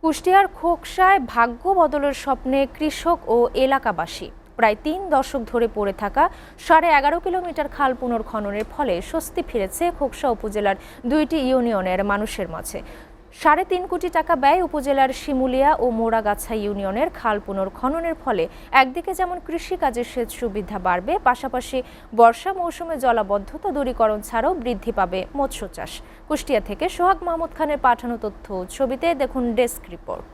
কুষ্টিয়ার খোকসায় ভাগ্য বদলের স্বপ্নে কৃষক ও এলাকাবাসী। প্রায় ৩ দশক ধরে পড়ে থাকা 11.5 কিলোমিটার খাল পুনর্খননের ফলে স্বস্তি ফিরেছে খোকসা উপজেলার 2টি ইউনিয়নের মানুষের মাঝে। ৩.৫ কোটি টাকা ব্যয় উপজেলার শিমুলিয়া ও মোড়াগাছা ইউনিয়নের খাল পুনর্খননের ফলে একদিকে যেমন কৃষিকাজের সেচ সুবিধা বাড়বে, পাশাপাশি বর্ষা মৌসুমে জলাবদ্ধতা দূরীকরণ ছাড়াও বৃদ্ধি পাবে মৎস্য চাষ। কুষ্টিয়া থেকে সোহাগ মাহমুদ খানের পাঠানো তথ্য ছবিতে দেখুন ডেস্ক রিপোর্ট।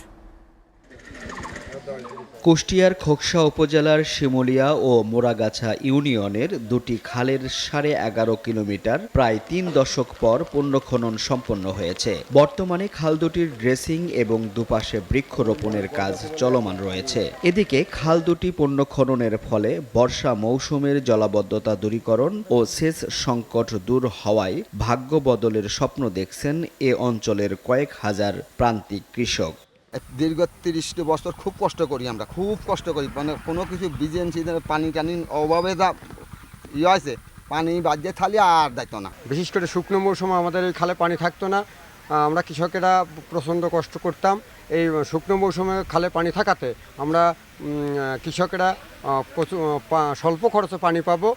কুষ্টিয়ার খোকসা উপজেলার শিমুলিয়া ও মোড়াগাছা ইউনিয়নের দুটি খালের 11.5 কিলোমিটার প্রায় 3 দশক পর পুনর্খনন সম্পন্ন হয়েছে। বর্তমানে খাল দুটির ড্রেসিং এবং দুপাশে বৃক্ষরোপণের কাজ চলমান রয়েছে। এদিকে খাল দুটি পুনর্খননের ফলে বর্ষা মৌসুমের জলাবদ্ধতা দূরীকরণ ও সেচ সংকট দূর হওয়ায় ভাগ্য বদলের স্বপ্ন দেখছেন এ অঞ্চলের কয়েক হাজার প্রান্তিক কৃষক। দীর্ঘ 30 বছর খুব কষ্ট করি, আমরা খুব কষ্ট করি, মানে কোনো কিছু বিজেন্সি পানি টানির অভাবে যা হয়েছে, পানি বাজে থালি আর দায়িত্ব না। বিশেষ করে শুকনো মৌসুমে আমাদের এই খালে পানি থাকতো না, আমরা কৃষকেরা প্রচণ্ড কষ্ট করতাম। এই শুকনো মৌসুমে খালে পানি থাকাতে আমরা কৃষকেরা স্বল্প খরচে পানি পাবো।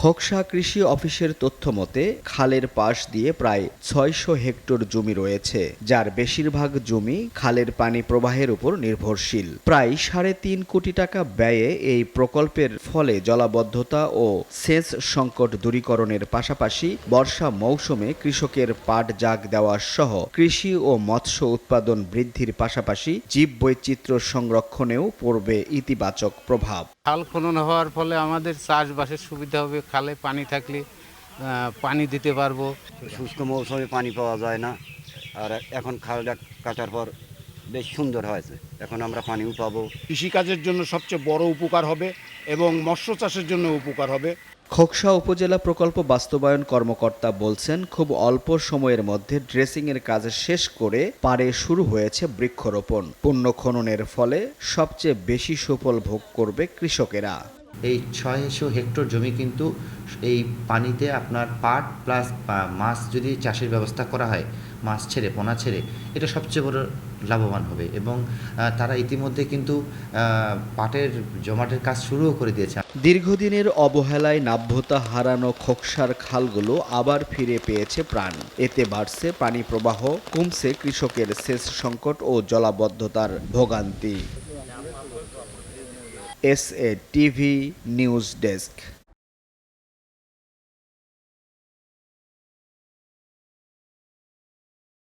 খোকসা কৃষি অফিসের তথ্য মতে খালের পাশ দিয়ে প্রায় 600 হেক্টর জমি রয়েছে, যার বেশিরভাগ জমি খালের পানি প্রবাহের উপর নির্ভরশীল। প্রায় 3.5 কোটি টাকা ব্যয়ে এই প্রকল্পের ফলে জলাবদ্ধতা ও সেচ সংকট দূরীকরণের পাশাপাশি বর্ষা মৌসুমে কৃষকের পাট জাগ দেওয়া সহ কৃষি ও মৎস্য উৎপাদন বৃদ্ধির পাশাপাশি জীববৈচিত্র্য সংরক্ষণেও পড়বে ইতিবাচক প্রভাব। খাল খনন হওয়ার ফলে আমাদের চাষবাসের সুবিধা হবে, খালে পানি থাকলে পানি দিতে পারবো। শুষ্ক মৌসুমে পানি পাওয়া যায় না, আর এখন খালটা কাটার পর বেশ সুন্দর হয়েছে, এখন আমরা পানিও পাবো। কৃষিকাজের জন্য সবচেয়ে বড় উপকার হবে এবং মৎস্য চাষের জন্য উপকার হবে। খোকসা উপজেলা প্রকল্প বাস্তবায়ন কর্মকর্তা বলছেন, খুব অল্প সময়ের মধ্যে ড্রেসিংয়ের কাজ শেষ করে পাড়ে শুরু হয়েছে বৃক্ষরোপণ। পুনর্খননের ফলে সবচেয়ে বেশি সুফল ভোগ করবে কৃষকেরা। এই 600 হেক্টর জমি কিন্তু এই পানিতে আপনার পাট প্লাস মাছ যদি চাষের ব্যবস্থা করা হয়, মাছ ছেড়ে পোনা ছেড়ে, এটা সবচেয়ে বড় লাভবান হবে। এবং তারা ইতিমধ্যে কিন্তু পাটের জমাটের কাজ শুরুও করে দিয়েছে। দীর্ঘদিনের অবহেলায় নাব্যতা হারানো খোকসার খালগুলো আবার ফিরে পেয়েছে প্রাণ। এতে বাড়ছে পানি প্রবাহ, কমছে কৃষকের সেচ সংকট ও জলাবদ্ধতার ভোগান্তি। SA TV news desk.